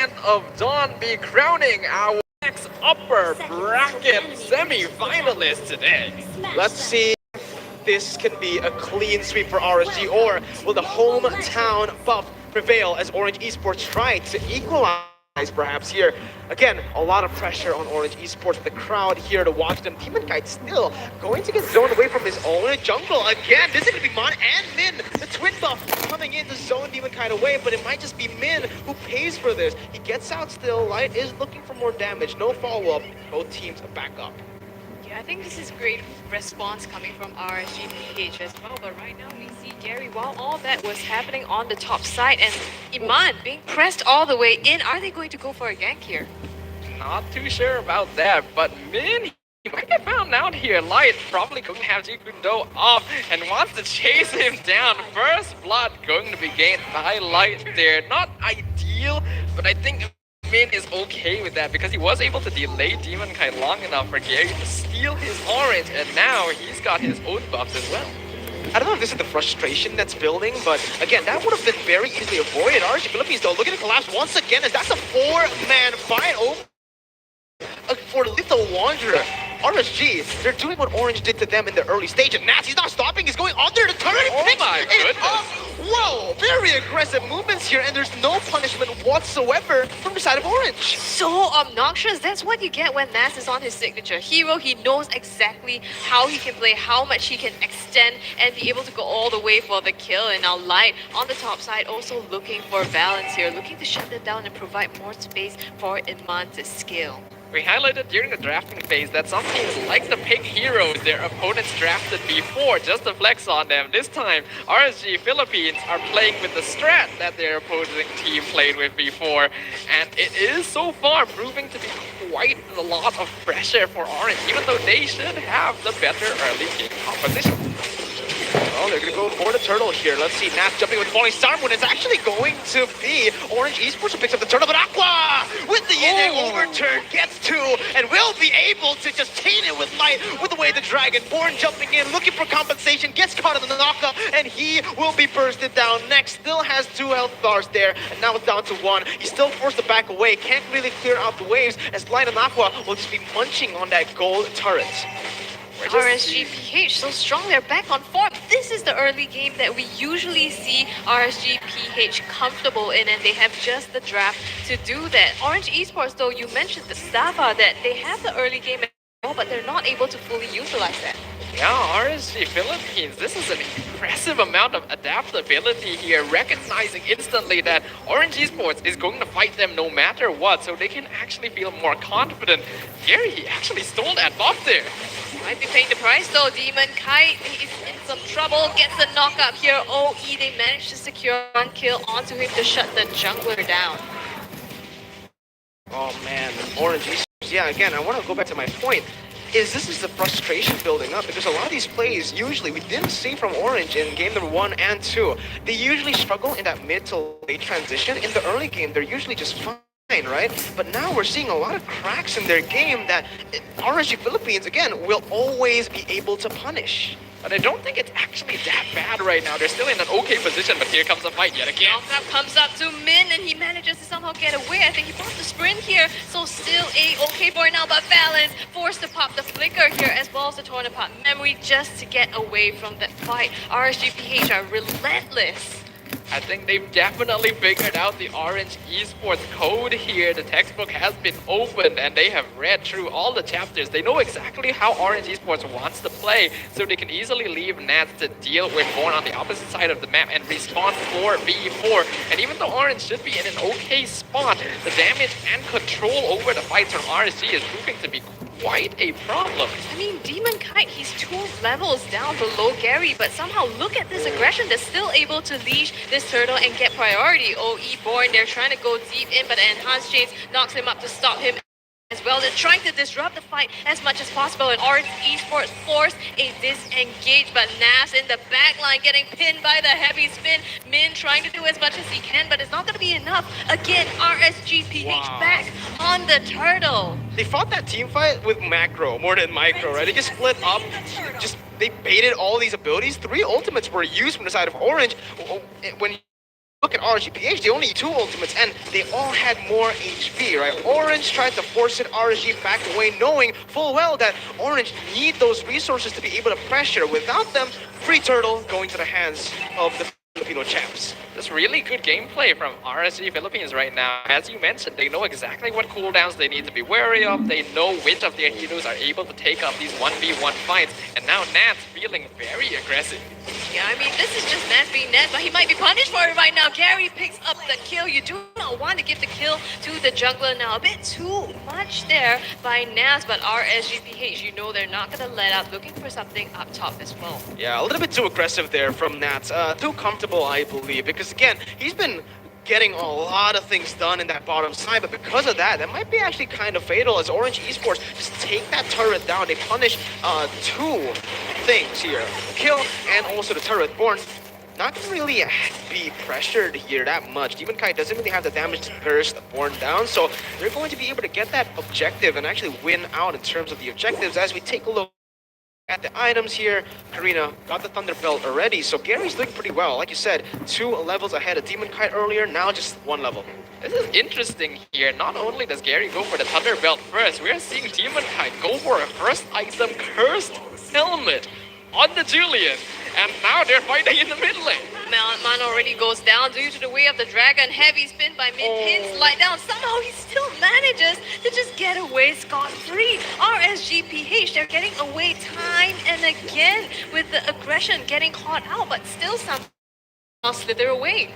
second of Dawn be crowning our next upper bracket semi-finalist today. Let's see if this can be a clean sweep for RSG, or will the hometown buff prevail as Orange Esports try to equalize perhaps here. Again, a lot of pressure on Orange Esports with the crowd here to watch them. Demon Kite still going to get zoned away from his own jungle. Again, this is going to be Mon and Min. The twin buff coming in to zone Demon Kite away, but it might just be Min who pays for this. He gets out still. Light is looking for more damage. No follow-up. Both teams back up. Yeah, I think this is great response coming from RSGPH as well, but right now we see Gary, while all that was happening on the top side and Iman being pressed all the way in, are they going to go for a gank here? Not too sure about that, but Min, he might get found out here. Light probably going to have Jikundo off and wants to chase him down. First blood going to be gained by Light there. Not ideal, but I think Min is okay with that because he was able to delay Demon Kite long enough for Gary to steal his orange, and now he's got his own buffs as well. I don't know if this is the frustration that's building, but again, that would have been very easily avoided. RSG Philippines, though, looking to collapse once again as that's a four-man fight over for Little Wanderer. RSG, they're doing what Orange did to them in the early stage, and Nats, he's not stopping, he's going under the turret. Oh my goodness. Whoa, very aggressive movements here, and there's no punishment whatsoever from the side of Orange. So obnoxious. That's what you get when Nas is on his signature hero. He knows exactly how he can play, how much he can extend, and be able to go all the way for the kill. And now Light on the top side also looking for balance here, looking to shut them down and provide more space for Iman to scale. We highlighted during the drafting phase that some teams like to pick heroes their opponents drafted before just to flex on them. This time, RSG Philippines are playing with the strat that their opposing team played with before. And it is so far proving to be quite a lot of pressure for Orange, even though they should have the better early game composition. Well, they're going to go for the turtle here. Let's see, Nats jumping with falling star when it's actually going to be Orange Esports who picks up the turtle, but Aqua with the yin overturn gets two and will be able to just chain it with Light with the way the Dragonborn jumping in, looking for compensation, gets caught in the knockup, and he will be bursted down next. Still has 2 health bars there, and now it's down to 1. He's still forced to back away, can't really clear out the waves as Light and Aqua will just be munching on that gold turret. RSGPH so strong, they're back on form. This is the early game that we usually see RSGPH comfortable in, and they have just the draft to do that. Orange Esports, though, you mentioned the Staffa, that they have the early game as well, but they're not able to fully utilize that. Yeah, RSG Philippines, this is an impressive amount of adaptability here, recognizing instantly that Orange Esports is going to fight them no matter what, so they can actually feel more confident. Gary, he actually stole that buff there. Might be paying the price though. Demon Kite is in some trouble, gets the knockup here. OE, they managed to secure one kill onto him to shut the jungler down. Oh man, Orange Esports, yeah, again, I want to go back to my point. This is the frustration building up because a lot of these plays usually we didn't see from Orange in game number 1 and 2. They usually struggle in that mid to late transition. In the early game, they're usually just fine, right? But now we're seeing a lot of cracks in their game that RSG Philippines, again, will always be able to punish. But I don't think it's actually that bad right now. They're still in an okay position, but here comes a fight yet again. Knockup comes up to Min, and he manages to somehow get away. I think he bought the sprint here, so still a-okay for now, but Balance forced to pop the flicker here, as well as the torn apart memory, just to get away from that fight. RSGPH are relentless. I think they've definitely figured out the Orange Esports code here. The textbook has been opened and they have read through all the chapters. They know exactly how Orange Esports wants to play, so they can easily leave Nats to deal with Born on the opposite side of the map and respawn 4v4. And even though Orange should be in an okay spot, the damage and control over the fights from RSG is proving to be quite a problem. I mean, Demon Kite, he's 2 levels down below Gary, but somehow look at this aggression. They're still able to leash this turtle and get priority. OE Born, they're trying to go deep in, but the enhanced chains knocks him up to stop him as well. They're trying to disrupt the fight as much as possible, and Orange Esports force a disengage, but Nas in the back line getting pinned by the heavy spin. Min trying to do as much as he can, but it's not going to be enough. Again, RSGPH back on the turtle. They fought that team fight with macro more than micro, right? They just split up, they baited all these abilities. 3 ultimates were used from the side of Orange. When look at RSGPH, they only need 2 ultimates, and they all had more HP, right? Orange tried to force it, RSG backed away, knowing full well that Orange need those resources to be able to pressure. Without them, free turtle going to the hands of the Filipino champs. That's really good gameplay from RSG Philippines right now. As you mentioned, they know exactly what cooldowns they need to be wary of. They know which of their heroes are able to take up these 1v1 fights. And now Nat's feeling very aggressive. Yeah, I mean, this is just Nat being Nat, but he might be punished for it right now. Gary picks up the kill. You do not want to give the kill to the jungler now. A bit too much there by Nat, but RSGPH, you know they're not going to let up. Looking for something up top as well. Yeah, a little bit too aggressive there from Nats. Too comfortable, I believe, because again, he's been getting a lot of things done in that bottom side, but because of that, that might be actually kind of fatal as Orange Esports just take that turret down. They punish 2 things here, kill and also the turret. Born not gonna really be pressured here that much. Demon Kite doesn't really have the damage to burst Born down, so they're going to be able to get that objective and actually win out in terms of the objectives. As we take a look at the items here, Karina got the Thunder Belt already, so Gary's doing pretty well. Like you said, 2 levels ahead of Demon Kite earlier, now just 1 level. This is interesting here. Not only does Gary go for the Thunder Belt first, we're seeing Demon Kite go for a first item, Cursed Helmet on the Julian. And now they're fighting in the mid lane. Man already goes down due to the way of the dragon. Heavy spin by mid, pin slide down. Somehow he still manages to just get away scot-free. RSGPH, they're getting away time and again with the aggression getting caught out, but still somehow slither away.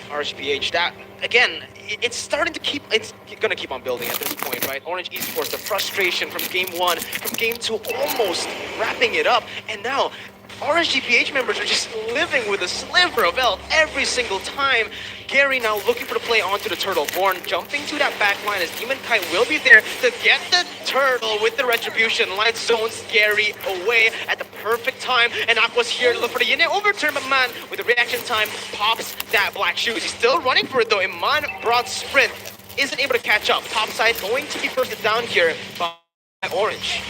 RSPH, that again, it's starting to keep, it's gonna keep on building at this point, right? Orange Esports, the frustration from game 1, from game 2, almost wrapping it up, and now RSGPH members are just living with a sliver of health every single time. Gary now looking for the play onto the turtle. Born jumping to that back line as Demon Kite will be there to get the turtle with the retribution. Light zones Gary away at the perfect time. And Aqua's here to look for the Yin overturn, but man, with the reaction time, pops that black shoes. He's still running for it though. Iman broad sprint isn't able to catch up. Top side going to be bursted down here by Orange.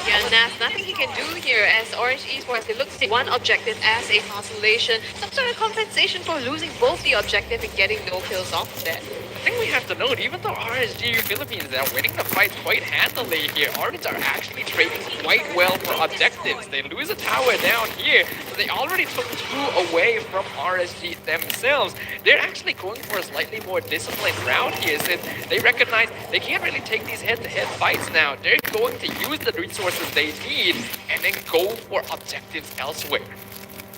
Yeah, Nas, nothing he can do here as Orange Esports, they look to take one objective as a consolation, some sort of compensation for losing both the objective and getting no kills off of that. I think we have to note, even though RSG Philippines are winning the fight quite handily here, Orange are actually trading quite well for objectives. They lose a tower down here, so they already took 2 away from RSG themselves. They're actually going for a slightly more disciplined route here, since they recognize they can't really take these head-to-head fights now. They're going to use the resources they need and then go for objectives elsewhere.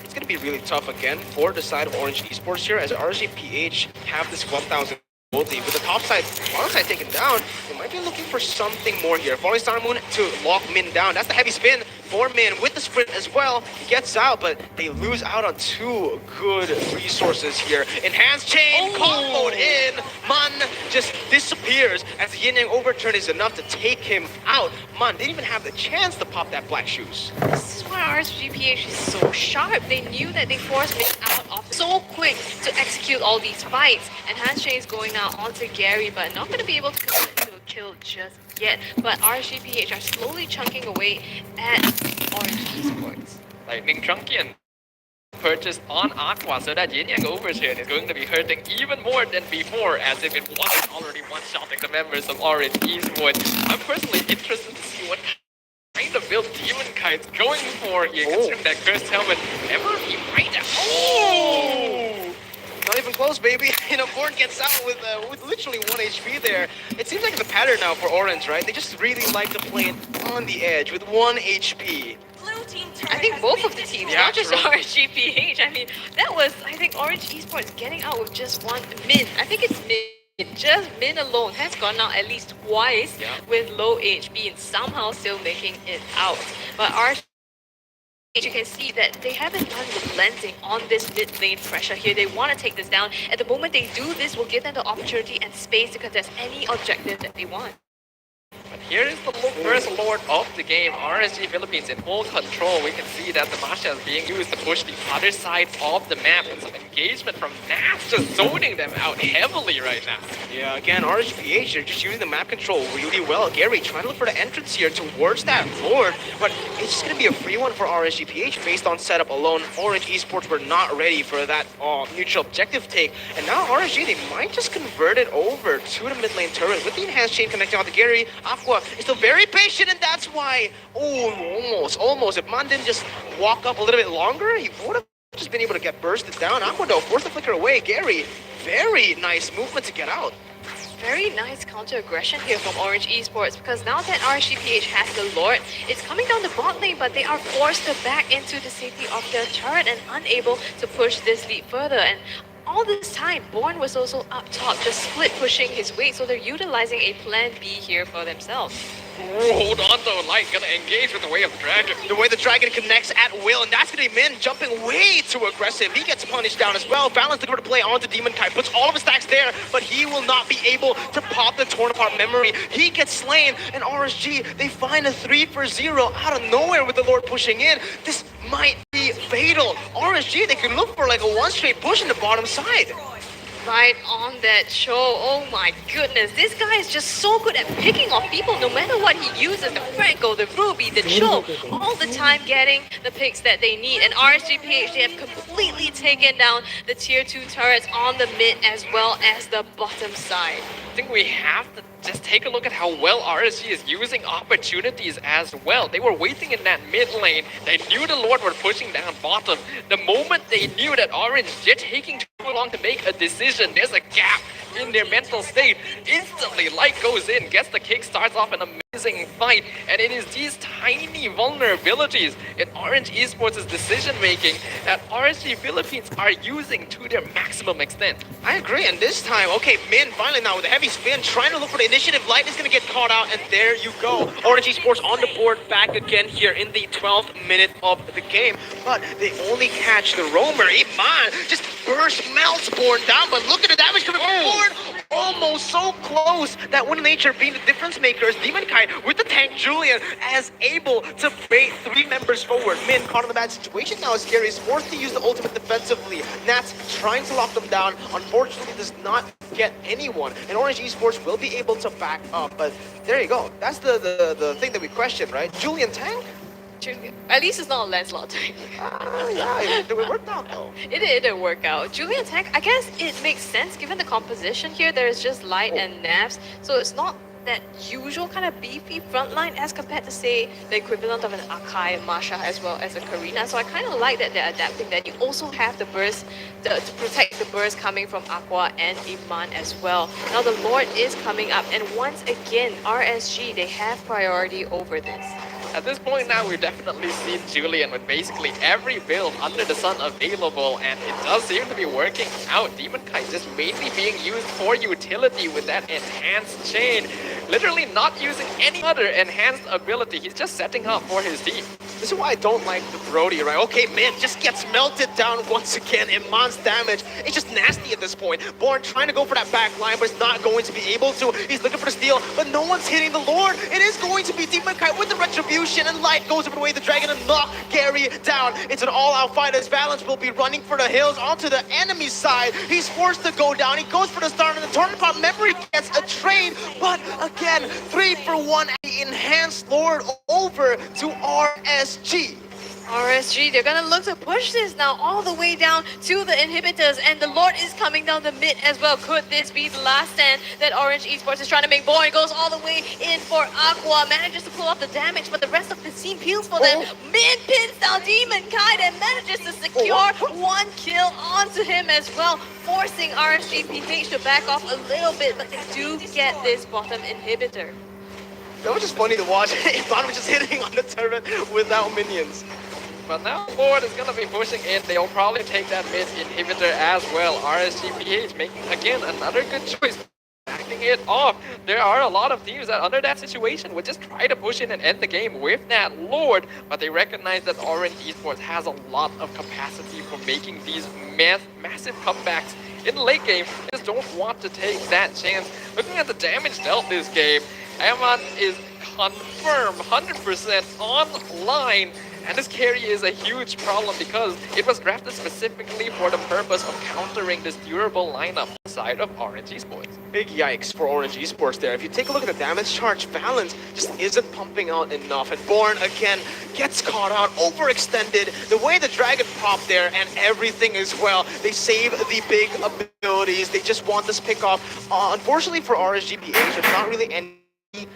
It's going to be really tough again for the side of Orange Esports here as RSGPH have this 1,000 gold lead. With the top side, bottom side taken down, they might be looking for something more here. Falling Star Moon to lock Min down. That's the heavy spin for Min with the sprint as well. He gets out, but they lose out on 2 good resources here. Enhanced chain, comboed in. Man just disappears as the Yin Yang overturn is enough to take him out. Man didn't even have the chance to pop that black shoes. This is why RSGPH is so sharp. They knew that they forced Min out of so quick to execute all these fights. And Handshake is going now onto Gary, but not going to be able to commit to a kill just yet. But RSGPH are slowly chunking away at Orange Esports. Lightning Trunkian purchased on Aqua, so that Yin Yang overturn is going to be hurting even more than before, as if it wasn't already one-shotting the members of Orange Esports. I'm personally interested to see what kind of build Demon Kite's going for here, considering that Cursed Helmet ever he might have. Oh! Not even close, baby. You know, Born gets out with literally 1 HP there. It seems like it's a pattern now for Orange, right? They just really like to play it on the edge with 1 HP. I think both of the teams, not just RSGPH. I mean, that was, I think, Orange Esports getting out with just 1 Min. I think it's Min. Just Min alone has gone out at least twice with low HP and somehow still making it out. But RSGPH, you can see that they haven't done relenting on this mid lane pressure here. They want to take this down. At the moment they do this, will give them the opportunity and space to contest any objective that they want. But here is the first Lord of the game. RSG Philippines in full control. We can see that the Masha is being used to push the other side of the map, and some engagement from Nats just zoning them out heavily right now. Yeah, again, RSGPH, they're just using the map control really well. Gary trying to look for the entrance here towards that Lord, but it's just going to be a free one for RSGPH based on setup alone. Orange Esports were not ready for that neutral objective take, and now RSG, they might just convert it over to the mid lane turret with the enhanced chain connecting out to Gary. Aqua is still very patient, and that's why, almost. If Man didn't just walk up a little bit longer, he would have just been able to get bursted down. Aqua though, forced the flicker away. Gary, very nice movement to get out. Very nice counter-aggression here from Orange Esports, because now that RSGPH has the Lord, it's coming down the bot lane, but they are forced to back into the safety of their turret and unable to push this lead further. And all this time, Born was also up top, just split pushing his weight, so they're utilizing a plan B here for themselves. Ooh, hold on though, Light gonna engage with the Way of the Dragon. The way the Dragon connects at will, and that's gonna be Min jumping way too aggressive. He gets punished down as well. Balance looking to play onto Demon Kai, puts all of his stacks there, but he will not be able to pop the torn apart memory. He gets slain, and RSG, they find a 3-for-0 out of nowhere with the Lord pushing in. This might be fatal. RSG, they can look for like a one straight push in the bottom side. Right on that show. Oh my goodness. This guy is just so good at picking off people no matter what he uses. The Franco, the Ruby, the Cho, all the time getting the picks that they need. And RSGPH, they have completely taken down the tier 2 turrets on the mid as well as the bottom side. I think we have to just take a look at how well RSG is using opportunities as well. They were waiting in that mid lane. They knew the Lord were pushing down bottom. The moment they knew that Orange, they're taking too long to make a decision, there's a gap in their mental state. Instantly, Light goes in, gets the kick, starts off an amazing fight, and it is these tiny vulnerabilities in Orange Esports' decision making that RSG Philippines are using to their maximum extent. I agree, and this time, okay, Min finally now with a heavy spin, trying to look for the initiative. Light is going to get caught out, and there you go. Orange Esports on the board back again here in the 12th minute of the game, but they only catch the roamer. Iman just burst melts Born down, but look at the damage coming from Born. Almost so close. That Wind of Nature being the difference makers. Demon Kai with the tank Julian as able to bait 3 members forward. Min caught in a bad situation now as Gary is forced to use the ultimate defensively. Nats trying to lock them down. Unfortunately does not get anyone. And Orange Esports will be able to back up. But there you go. That's the thing that we question, right? Julian tank? At least it's not a Lancelot tank. Yeah, it worked out though. It didn't work out. Julian tank, I guess it makes sense given the composition here. There's just Light and Navs, so it's not that usual kind of beefy front line as compared to, say, the equivalent of an Akai and Masha as well as a Karina. So I kind of like that they're adapting that. You also have the burst to protect the burst coming from Aqua and Iman as well. Now the Lord is coming up, and once again, RSG, they have priority over this. At this point now, we've definitely seen Julian with basically every build under the sun available, and it does seem to be working out. Demon Kai just mainly being used for utility with that enhanced chain. Literally not using any other enhanced ability. He's just setting up for his team. This is why I don't like the Brody, right? Okay, man, just gets melted down once again. Iman's damage, it's just nasty at this point. Born trying to go for that back line, but it's not going to be able to. He's looking for the steal, but no one's hitting the Lord. It is going to be Demon Kai with the retribution, and Light goes over the way the Dragon and knock Gary down. It's an all-out fight as Valence will be running for the hills onto the enemy side. He's forced to go down. He goes for the start, and the tournament pop memory gets a trade, but again, 3-for-1, enhanced Lord over to RSG. RSG, they're gonna look to push this now all the way down to the inhibitors, and the Lord is coming down the mid as well. Could this be the last stand that Orange Esports is trying to make? Born goes all the way in for Aqua, manages to pull off the damage, but the rest of the team peels for them. Mid pins down Demon Kai and manages to secure 1 kill onto him as well, forcing RSGPH to back off a little bit, but they do get this bottom inhibitor. That was just funny to watch. Iman was just hitting on the turret without minions. But now Lord is going to be pushing in. They'll probably take that mid inhibitor as well. RSGPH making, again, another good choice. Backing it off. There are a lot of teams that under that situation would just try to push in and end the game with that Lord. But they recognize that Orange Esports has a lot of capacity for making these massive comebacks in the late game. They just don't want to take that chance. Looking at the damage dealt this game, Eman is confirm 100% online. And this carry is a huge problem because it was drafted specifically for the purpose of countering this durable lineup side of Orange Esports. Big yikes for Orange Esports there. If you take a look at the damage charge, Valence just isn't pumping out enough. And Born again gets caught out, overextended. The way the Dragon popped there and everything as well. They save the big abilities. They just want this pick off. Unfortunately for RSGPH, there's not really any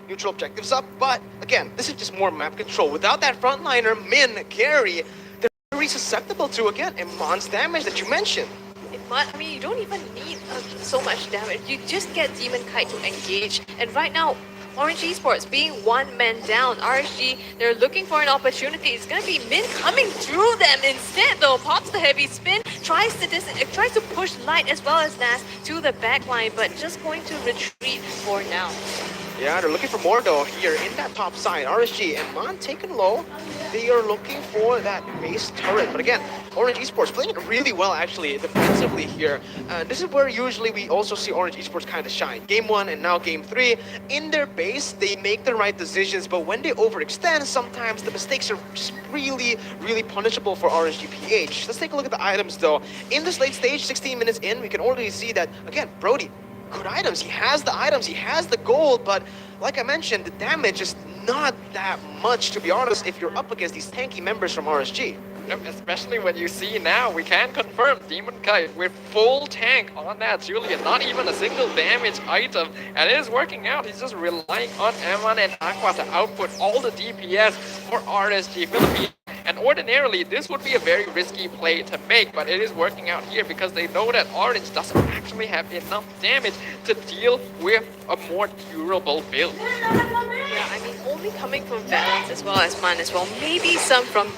neutral objectives up, but again, this is just more map control. Without that frontliner, Min, carry, they're very susceptible to, again, Iman's damage that you mentioned. I mean, you don't even need so much damage. You just get Demon Kite to engage. And right now, Orange Esports being one man down. RSG, they're looking for an opportunity. It's going to be Min coming through them instead, though. Pops the heavy spin, tries to push Light as well as Nas to the back line, but just going to retreat for now. Yeah, they're looking for more though here in that top side. RSG and Mon taken low. They are looking for that base turret. But again, Orange Esports playing it really well actually defensively here. This is where usually we also see Orange Esports kind of shine. Game 1 and now Game 3. In their base, they make the right decisions, but when they overextend, sometimes the mistakes are just really, really punishable for RSGPH. Let's take a look at the items though. In this late stage, 16 minutes in, we can already see that, again, Brody, good items. He has the items, he has the gold, but like I mentioned, the damage is not that much, to be honest, if you're up against these tanky members from RSG. Especially when you see now, we can confirm Demon Kite with full tank on that Julian, not even a single damage item, and it is working out. He's just relying on Eman and Aqua to output all the DPS for RSG Philippines. And ordinarily, this would be a very risky play to make, but it is working out here because they know that Orange doesn't actually have enough damage to deal with a more durable build. Yeah, I mean, only coming from Valence as well as Man as well. Maybe some from